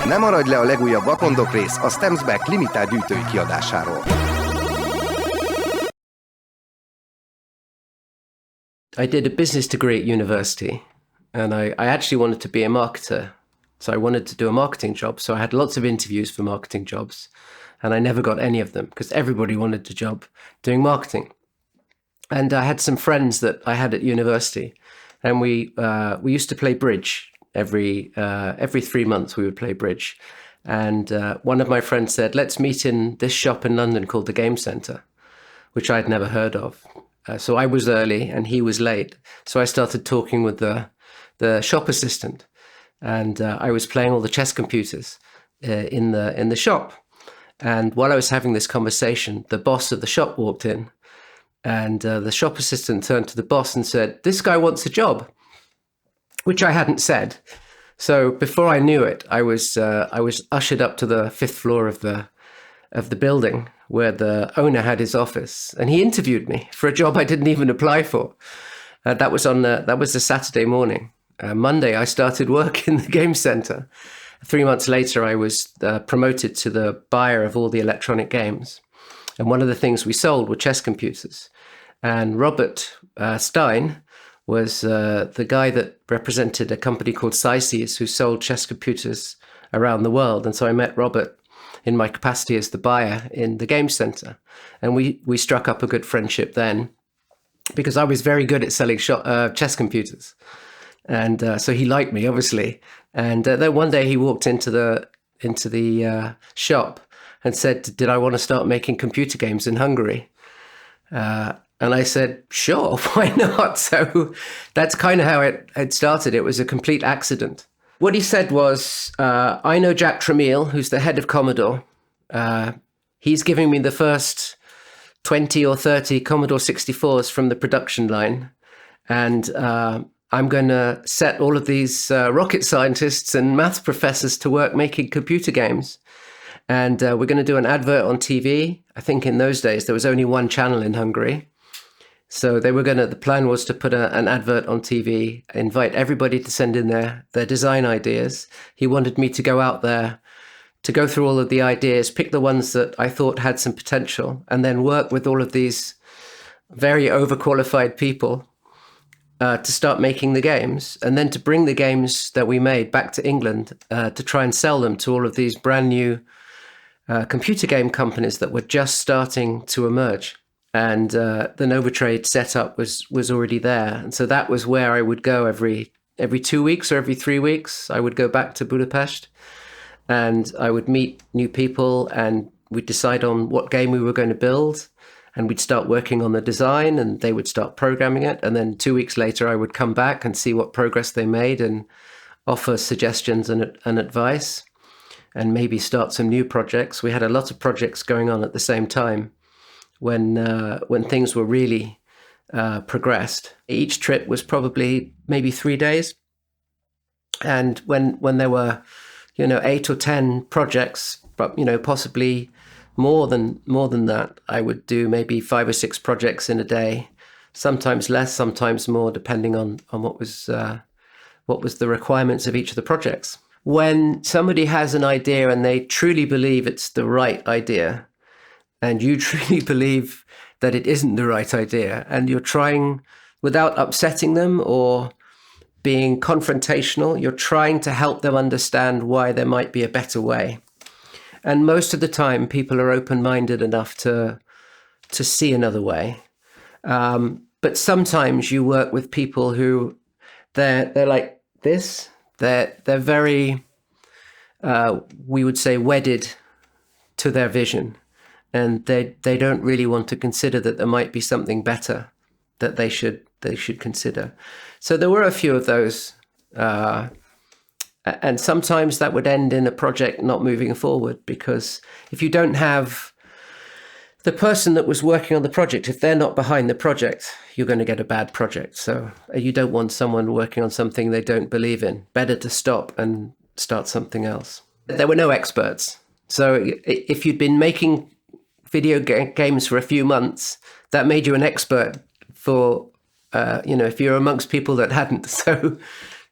Ne maradj le a legújabb Vakondok rész a Stems Back limitált gyűjtői kiadásáról. I did a business degree at university, and I actually wanted to be a marketer. So I wanted to do a marketing job. So I had lots of interviews for marketing jobs, and I never got any of them because everybody wanted a job doing marketing. And I had some friends that I had at university, and we used to play bridge every 3 months. We would play bridge, and one of my friends said, "Let's meet in this shop in London called the Game Centre," which I'd never heard of. So I was early and he was late. So I started talking with the shop assistant, and I was playing all the chess computers in the shop. And while I was having this conversation, the boss of the shop walked in, and the shop assistant turned to the boss and said, "This guy wants a job," which I hadn't said. So before I knew it, I was ushered up to the 5th floor of the building where the owner had his office, and he interviewed me for a job I didn't even apply for. That was a Saturday morning. Monday, I started work in the Game Centre. 3 months later, I was promoted to the buyer of all the electronic games. And one of the things we sold were chess computers. And Robert Stein was the guy that represented a company called Syces, who sold chess computers around the world. And so I met Robert in my capacity as the buyer in the Game Centre. And we struck up a good friendship then, because I was very good at selling chess computers. And so he liked me, obviously. And then one day he walked into the shop and said, "Did I want to start making computer games in Hungary?" And I said, "Sure, why not?" So that's kind of how it started. It was a complete accident. What he said was, "I know Jack Tramiel, who's the head of Commodore. He's giving me the first 20 or 30 Commodore 64s from the production line. And I'm going to set all of these rocket scientists and maths professors to work making computer games. And we're going to do an advert on TV." I think in those days, there was only one channel in Hungary. So the plan was to put an advert on TV, invite everybody to send in their design ideas. He wanted me to go out there, to go through all of the ideas, pick the ones that I thought had some potential, and then work with all of these very overqualified people to start making the games, and then to bring the games that we made back to England to try and sell them to all of these brand new computer game companies that were just starting to emerge. And the Novatrade setup was already there. And so that was where I would go every 2 weeks or every 3 weeks. I would go back to Budapest, and I would meet new people, and we'd decide on what game we were going to build. And we'd start working on the design, and they would start programming it. And then 2 weeks later, I would come back and see what progress they made and offer suggestions and advice, and maybe start some new projects. We had a lot of projects going on at the same time when things were really progressed. Each trip was probably maybe 3 days. And when there were, 8 or 10 projects, but, possibly more than that, I would do maybe 5 or 6 projects in a day, sometimes less, sometimes more, depending on what was the requirements of each of the projects. When somebody has an idea and they truly believe it's the right idea, and you truly believe that it isn't the right idea, and you're trying, without upsetting them or being confrontational, you're trying to help them understand why there might be a better way. And most of the time, people are open-minded enough to see another way. But sometimes you work with people who they're like this. They're very, we would say, wedded to their vision, and they don't really want to consider that there might be something better that they should consider. So there were a few of those. And sometimes that would end in a project not moving forward, because if you don't have the person that was working on the project, if they're not behind the project, you're going to get a bad project. So you don't want someone working on something they don't believe in. Better to stop and start something else. There were no experts. So if you'd been making video games for a few months, that made you an expert for, if you're amongst people that hadn't. So,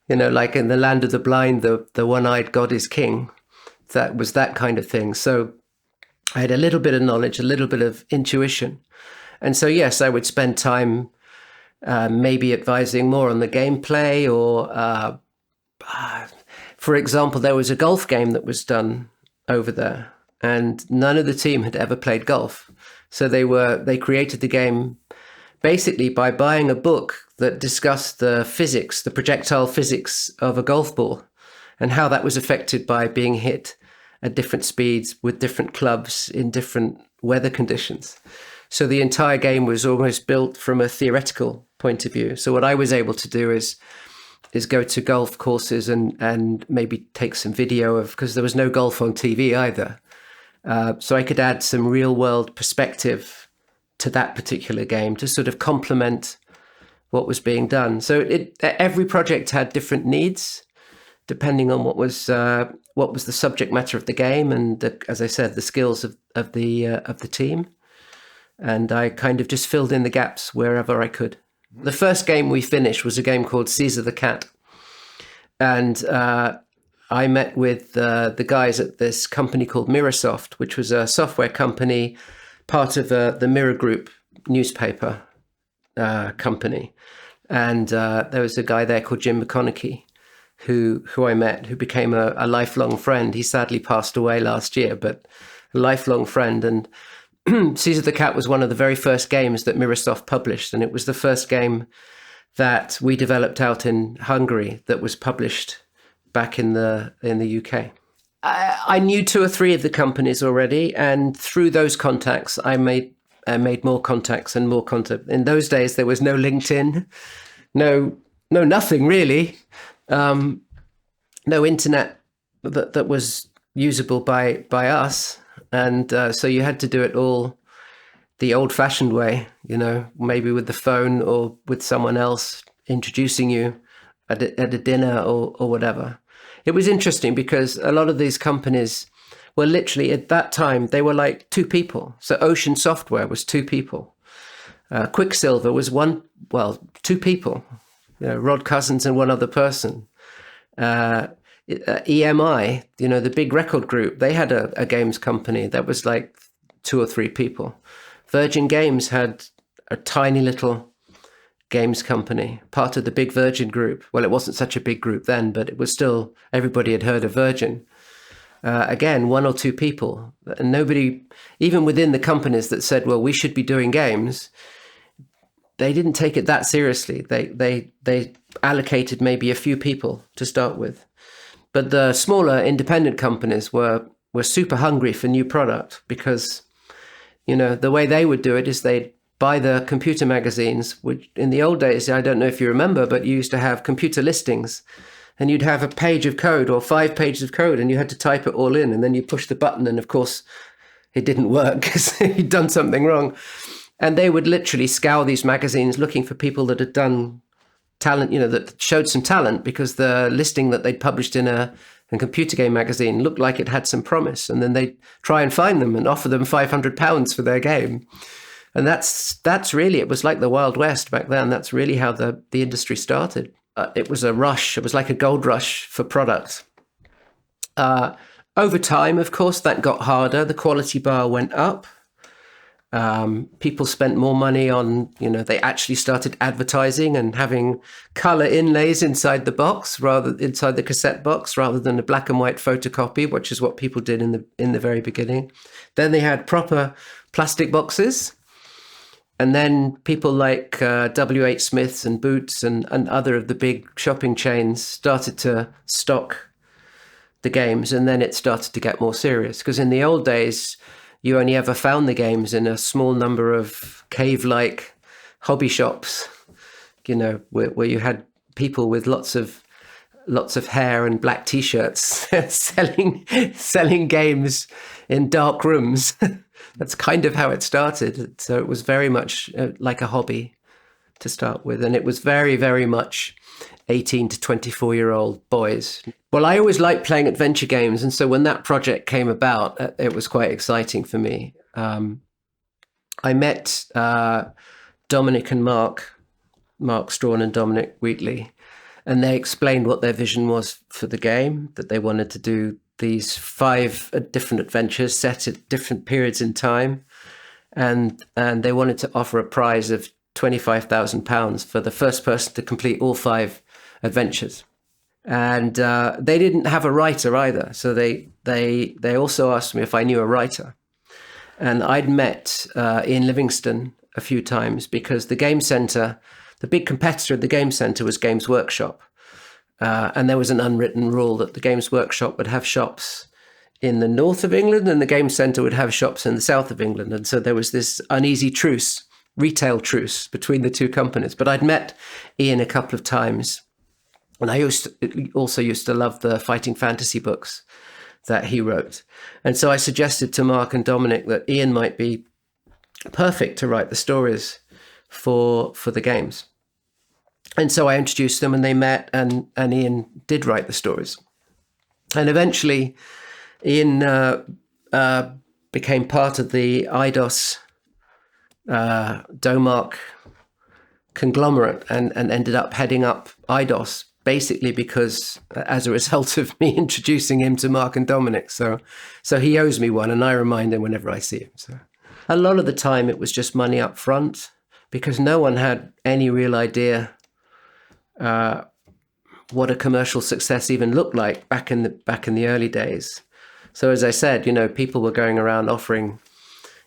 like in the land of the blind, the one-eyed God is king. that was that kind of thing. So I had a little bit of knowledge, a little bit of intuition. And so, yes, I would spend time maybe advising more on the gameplay or, for example, there was a golf game that was done over there and none of the team had ever played golf. So they created the game basically by buying a book that discussed the physics, the projectile physics of a golf ball and how that was affected by being hit at different speeds with different clubs in different weather conditions. So the entire game was almost built from a theoretical point of view. So what I was able to do is go to golf courses and maybe take some video of, because there was no golf on TV either. So I could add some real world perspective to that particular game to sort of complement what was being done. So every project had different needs depending on what was the subject matter of the game and, as I said, the skills of the team. And I kind of just filled in the gaps wherever I could. The first game we finished was a game called Caesar the Cat. And I met with the guys at this company called Mirrorsoft, which was a software company, part of the Mirror Group newspaper company. And there was a guy there called Jim McConaughey, who I met, who became a lifelong friend. He sadly passed away last year, but a lifelong friend. And Caesar the Cat was one of the very first games that Mirrorsoft published, and it was the first game that we developed out in Hungary that was published back in the UK. I knew 2 or 3 of the companies already, and through those contacts, I made more contacts and more contact. In those days, there was no LinkedIn, no nothing really, no internet that was usable by us. And so you had to do it all the old-fashioned way, maybe with the phone or with someone else introducing you at a dinner or whatever. It was interesting because a lot of these companies were literally, at that time, they were like 2 people. So Ocean Software was 2 people. Quicksilver was 2 people. Rod Cousins and one other person. EMI, the big record group, they had a games company that was like 2 or 3 people. Virgin Games had a tiny little games company, part of the big Virgin group. Well, it wasn't such a big group then, but it was still, everybody had heard of Virgin. Again, 1 or 2 people. And nobody, even within the companies that said, well, we should be doing games, they didn't take it that seriously. They allocated maybe a few people to start with. But the smaller independent companies were super hungry for new product because, the way they would do it is they'd buy the computer magazines, which in the old days, I don't know if you remember, but you used to have computer listings and you'd have a page of code or 5 pages of code and you had to type it all in and then you push the button and of course it didn't work because you'd done something wrong. And they would literally scour these magazines looking for people that had done talent, that showed some talent because the listing that they'd published in a computer game magazine looked like it had some promise. And then they'd try and find them and offer them £500 for their game. And that's really, it was like the Wild West back then. That's really how the industry started. It was a rush. It was like a gold rush for product. Over time, of course, that got harder. The quality bar went up. People spent more money on, they actually started advertising and having color inlays inside the box, inside the cassette box, rather than a black and white photocopy, which is what people did in the very beginning. Then they had proper plastic boxes. And then people like W.H. Smith's and Boots and other of the big shopping chains started to stock the games. And then it started to get more serious. Because in the old days, you only ever found the games in a small number of cave-like hobby shops, where you had people with lots of hair and black T-shirts selling games in dark rooms. That's kind of how it started. So it was very much like a hobby to start with. And it was very, very much 18 to 24-year-old boys. Well, I always liked playing adventure games. And so when that project came about, it was quite exciting for me. I met Dominic and Mark Strawn and Dominic Wheatley, and they explained what their vision was for the game, that they wanted to do these 5 different adventures set at different periods in time, and they wanted to offer a prize of £25,000 for the first person to complete all 5 adventures. And they didn't have a writer either, so they also asked me if I knew a writer. And I'd met Ian Livingstone a few times because the Game Centre, the big competitor of the Game Centre was Games Workshop. And there was an unwritten rule that the Games Workshop would have shops in the north of England and the Game Centre would have shops in the south of England. And so there was this uneasy truce, retail truce between the two companies. But I'd met Ian a couple of times. And I also used to love the fighting fantasy books that he wrote. And so I suggested to Mark and Dominic that Ian might be perfect to write the stories for the games. And so I introduced them and they met, and Ian did write the stories. And eventually Ian became part of the IDOS Domark conglomerate and ended up heading up IDOS, basically because as a result of me introducing him to Mark and Dominic. So he owes me one and I remind him whenever I see him. So a lot of the time it was just money up front because no one had any real idea what a commercial success even looked like back in the early days. So as I said, people were going around offering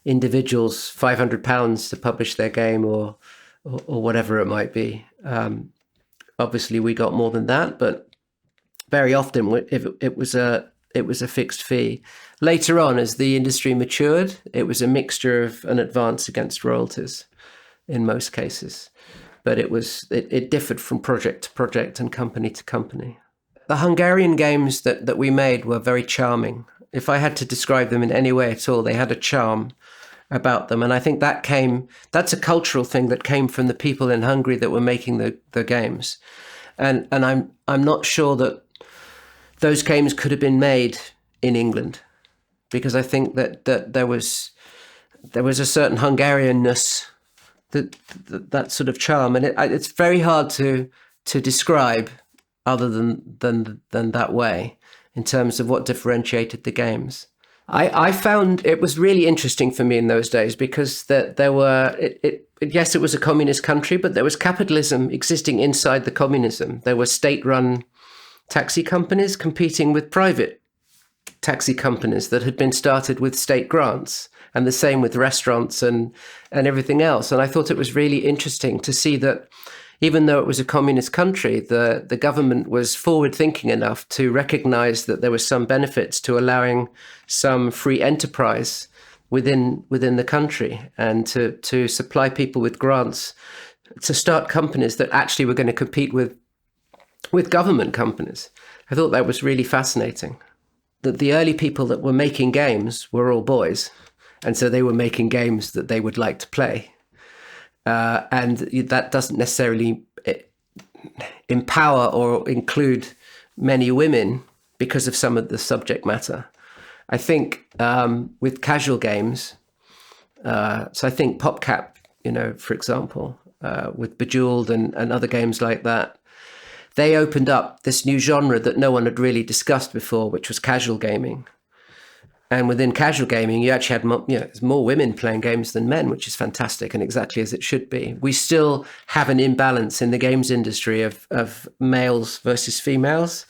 individuals £500 to publish their game or whatever it might be. Obviously, we got more than that, but very often it was a fixed fee. Later on, as the industry matured, it was a mixture of an advance against royalties in most cases. But it differed from project to project and company to company. The Hungarian games that we made were very charming. If I had to describe them in any way at all, they had a charm about them. And I think that's a cultural thing that came from the people in Hungary that were making the games. And I'm not sure that those games could have been made in England, because I think that there was a certain Hungarianness, that sort of charm, and it's very hard to describe other than that way in terms of what differentiated the games. I found it was really interesting for me in those days because there were yes, it was a communist country, but there was capitalism existing inside the communism. There were state-run taxi companies competing with private taxi companies that had been started with state grants, and the same with restaurants and everything else. And I thought it was really interesting to see that even though it was a communist country, the government was forward-thinking enough to recognize that there was some benefits to allowing some free enterprise within the country, and to supply people with grants to start companies that actually were going to compete with government companies. I thought that was really fascinating. That the early people that were making games were all boys, and so they were making games that they would like to play. And that doesn't necessarily empower or include many women because of some of the subject matter. I think with casual games, so I think PopCap, for example, with Bejeweled and other games like that, they opened up this new genre that no one had really discussed before, which was casual gaming. And within casual gaming, you actually had there's more women playing games than men, which is fantastic and exactly as it should be. We still have an imbalance in the games industry of males versus females.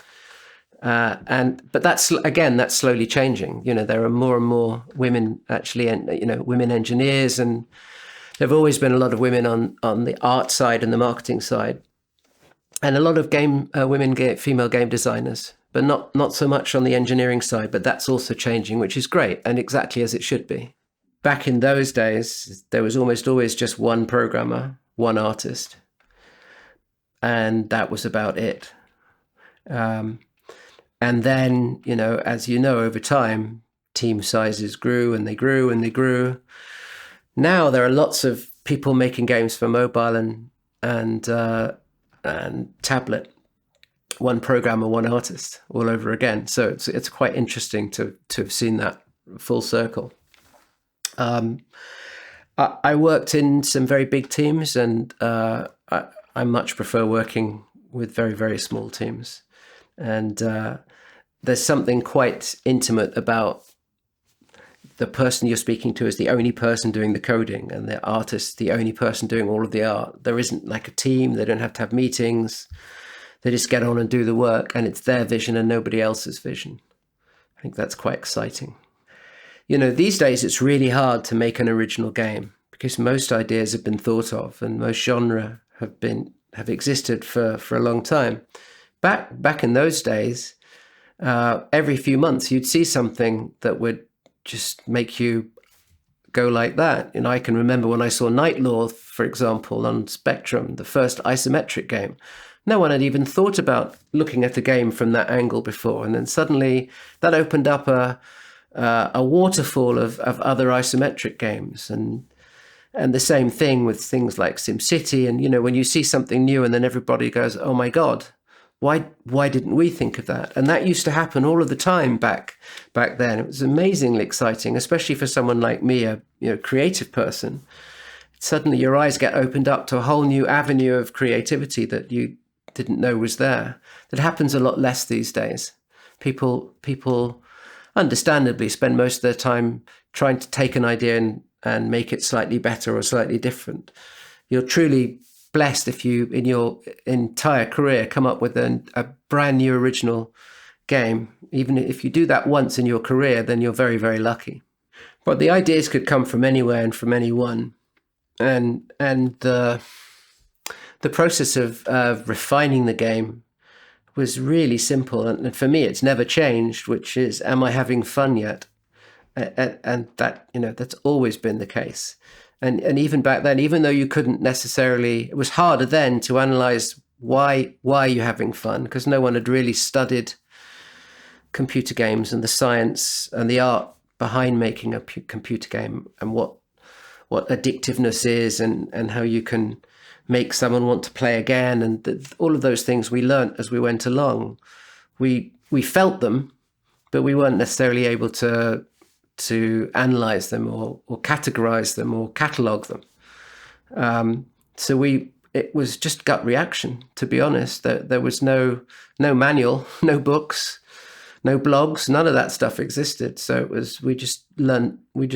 But that's slowly changing. There are more and more women actually, and women engineers, and there've always been a lot of women on the art side and the marketing side, and a lot of female game designers, but not so much on the engineering side. But that's also changing, which is great and exactly as it should be. Back in those days, there was almost always just one programmer, one artist, and that was about it. And then, as you know, over time, team sizes grew and they grew and they grew. Now there are lots of people making games for mobile and tablet. One programmer, one artist, all over again. So it's quite interesting to have seen that full circle. I worked in some very big teams, and I much prefer working with very, very small teams. And there's something quite intimate about the person you're speaking to as the only person doing the coding, and the artist the only person doing all of the art. There isn't like a team. They don't have to have meetings. They just get on and do the work, and it's their vision and nobody else's vision. I think that's quite exciting. These days it's really hard to make an original game because most ideas have been thought of and most genre have existed for a long time. Back in those days, every few months you'd see something that would just make you go like that. I can remember when I saw Night Lord, for example, on Spectrum, the first isometric game. No one had even thought about looking at the game from that angle before. And then suddenly that opened up a waterfall of other isometric games. And the same thing with things like SimCity. And, when you see something new and then everybody goes, oh my God, why didn't we think of that? And that used to happen all of the time back then. It was amazingly exciting, especially for someone like me, a creative person. Suddenly your eyes get opened up to a whole new avenue of creativity that you didn't know was there. That happens a lot less these days. People understandably spend most of their time trying to take an idea and make it slightly better or slightly different. You're truly blessed if you, in your entire career, come up with a brand new original game. Even if you do that once in your career, then you're very, very lucky. But the ideas could come from anywhere and from anyone. And the process of refining the game was really simple. And for me, it's never changed, which is, am I having fun yet? And that, that's always been the case. And even back then, even though you couldn't necessarily, it was harder then to analyze why you're having fun, because no one had really studied computer games and the science and the art behind making a computer game and what addictiveness is and how you can make someone want to play again. And all of those things we learnt as we went along. We felt them, but we weren't necessarily able to analyze them or categorize them or catalog them. So it was just gut reaction, to be honest. There was no manual, no books, no blogs, none of that stuff existed. So we just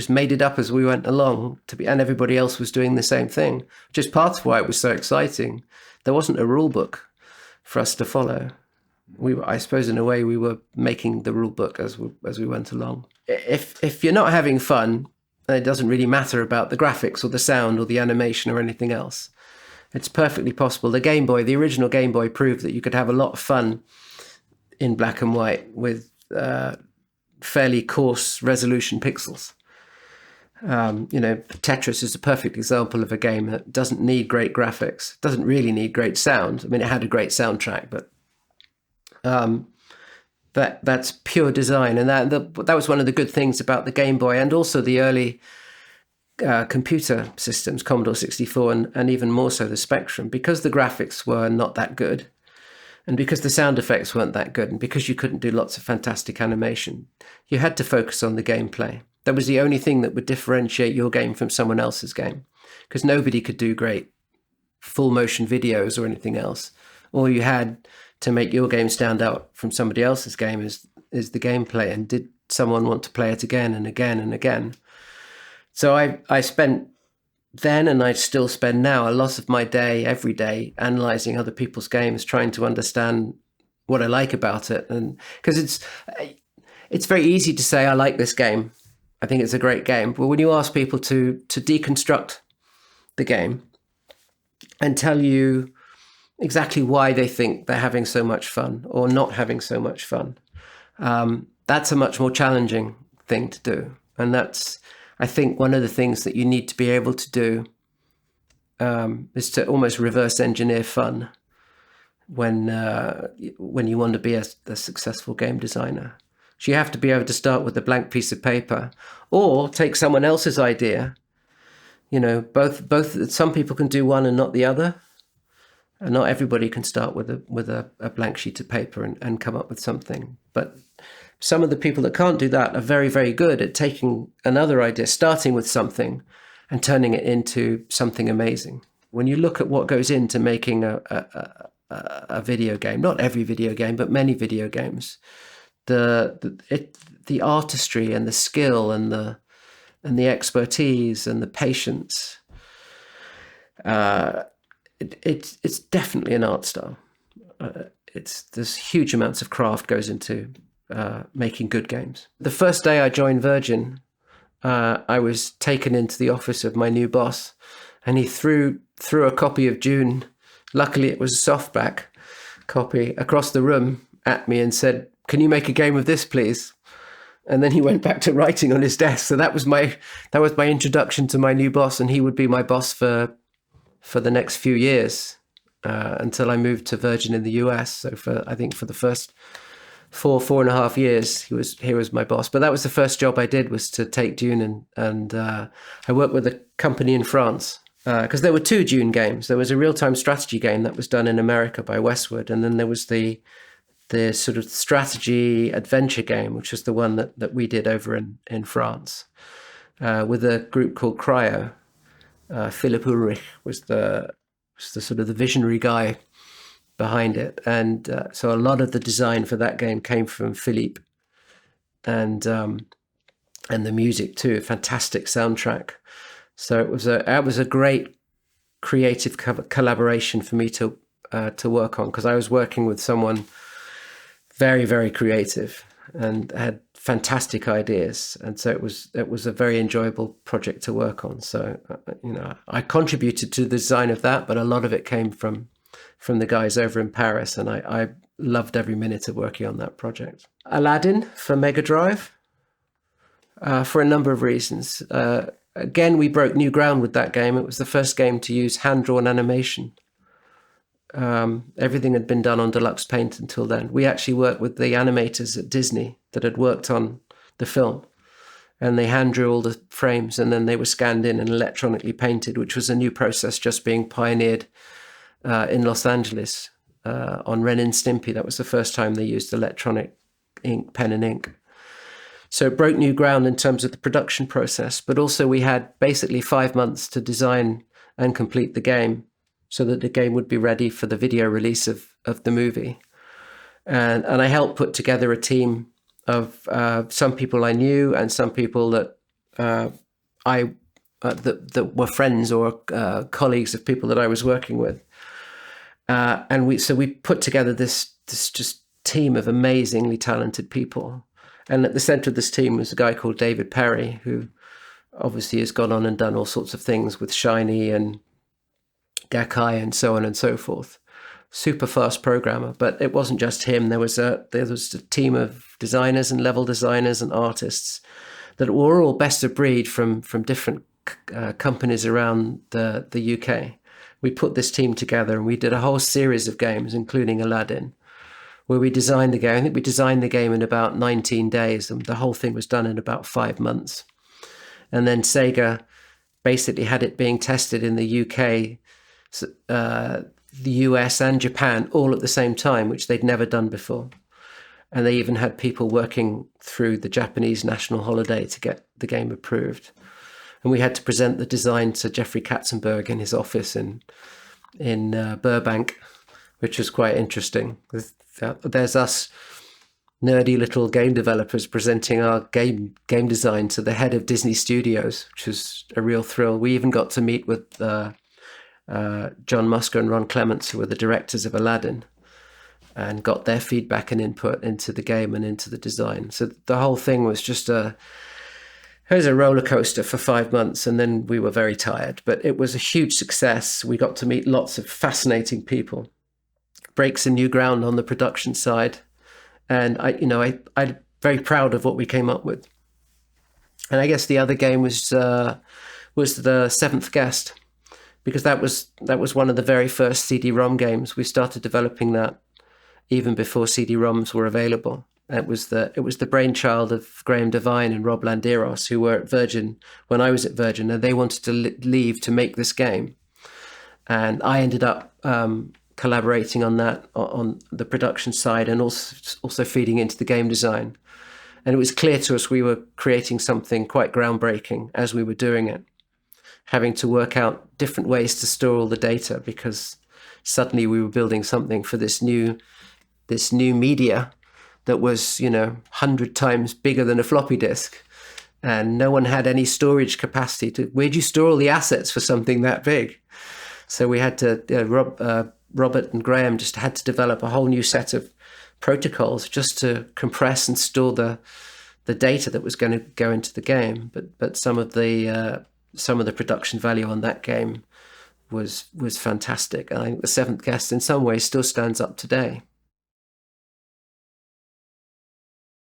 made it up as we went along and everybody else was doing the same thing, which is part of why it was so exciting. There wasn't a rule book for us to follow. I suppose in a way we were making the rule book as we went along. If you're not having fun, it doesn't really matter about the graphics or the sound or the animation or anything else. It's perfectly possible. The original Game Boy proved that you could have a lot of fun in black and white with fairly coarse resolution pixels. Tetris is a perfect example of a game that doesn't need great graphics, doesn't really need great sound. I mean, it had a great soundtrack, but that's pure design. And that was one of the good things about the Game Boy and also the early computer systems, Commodore 64, and even more so the Spectrum, because the graphics were not that good and because the sound effects weren't that good and because you couldn't do lots of fantastic animation, you had to focus on the gameplay. That was the only thing that would differentiate your game from someone else's game, because nobody could do great full motion videos or anything else. All you had to make your game stand out from somebody else's game is the gameplay, and did someone want to play it again and again and again. So I spent then, and I still spend now, a lot of my day, every day, analyzing other people's games, trying to understand what I like about it. And because it's very easy to say, I like this game, I think it's a great game. But when you ask people to deconstruct the game and tell you exactly why they think they're having so much fun or not having so much fun, that's a much more challenging thing to do. And that's, I think, one of the things that you need to be able to do is to almost reverse engineer fun when you want to be a successful game designer. So you have to be able to start with a blank piece of paper or take someone else's idea. Both. Some people can do one and not the other. And not everybody can start with a blank sheet of paper and come up with something. But some of the people that can't do that are very, very good at taking another idea, starting with something and turning it into something amazing. When you look at what goes into making a video game, not every video game, but many video games, the artistry and the skill and the expertise and the patience. It's definitely an art style. There's huge amounts of craft goes into making good games. The first day I joined Virgin, I was taken into the office of my new boss, and he threw a copy of Dune. Luckily, it was a softback copy across the room at me and said, "Can you make a game of this, please?" And then he went back to writing on his desk. So that was my introduction to my new boss, and he would be my boss for the next few years until I moved to Virgin in the US. So I think for the first 4.5 years, he was my boss. But that was the first job I did, was to take Dune, and I worked with a company in France because there were two Dune games. There was a real-time strategy game that was done in America by Westwood, and then there was the sort of strategy adventure game, which was the one that we did over in France with a group called Cryo. Philipp Ulrich was the sort of the visionary guy behind it, and so a lot of the design for that game came from Philippe, and the music too, fantastic soundtrack. So it was a great creative collaboration for me to work on, because I was working with someone very, very creative and had fantastic ideas, and so it was a very enjoyable project to work on. So I contributed to the design of that, but a lot of it came from the guys over in Paris, and I loved every minute of working on that project. Aladdin for Mega Drive, for a number of reasons. Again, we broke new ground with that game. It was the first game to use hand-drawn animation. Everything had been done on Deluxe Paint until then. We actually worked with the animators at Disney that had worked on the film, and they hand drew all the frames, and then they were scanned in and electronically painted, which was a new process just being pioneered in Los Angeles on Ren and Stimpy. That was the first time they used electronic ink, pen and ink. So it broke new ground in terms of the production process, but also we had basically 5 months to design and complete the game, so that the game would be ready for the video release of the movie. And I helped put together a team of some people I knew and some people that that were friends or colleagues of people that I was working with. And we put together this just team of amazingly talented people. And at the center of this team was a guy called David Perry, who obviously has gone on and done all sorts of things with Shiny and Gakkai and so on and so forth. Super fast programmer, but it wasn't just him. There was a team of designers and level designers and artists that were all best of breed from different companies around the UK. We put this team together and we did a whole series of games, including Aladdin, where we designed the game. I think we designed the game in about 19 days, and the whole thing was done in about 5 months. And then Sega basically had it being tested in the UK, the US and Japan all at the same time, which they'd never done before. And they even had people working through the Japanese national holiday to get the game approved. And we had to present the design to Jeffrey Katzenberg in his office in Burbank, which was quite interesting. There's us nerdy little game developers presenting our game design to the head of Disney Studios, which was a real thrill. We even got to meet with John Musker and Ron Clements, who were the directors of Aladdin, and got their feedback and input into the game and into the design. So the whole thing was just it was a roller coaster for 5 months, and then we were very tired. But it was a huge success. We got to meet lots of fascinating people, break some new ground on the production side, and I'm very proud of what we came up with. And I guess the other game was the Seventh Guest, because that was one of the very first CD-ROM games. We started developing that even before CD-ROMs were available. It was the brainchild of Graham Devine and Rob Landeros, who were at Virgin when I was at Virgin, and they wanted to leave to make this game. And I ended up collaborating on that, on the production side, and also feeding into the game design. And it was clear to us we were creating something quite groundbreaking as we were doing it, having to work out different ways to store all the data, because suddenly we were building something for this new media that was, 100 times bigger than a floppy disk. And no one had any storage capacity where do you store all the assets for something that big? So we had to, Robert and Graham just had to develop a whole new set of protocols just to compress and store the data that was going to go into the game. But some of the production value on that game was fantastic. I think The Seventh Guest in some ways still stands up today.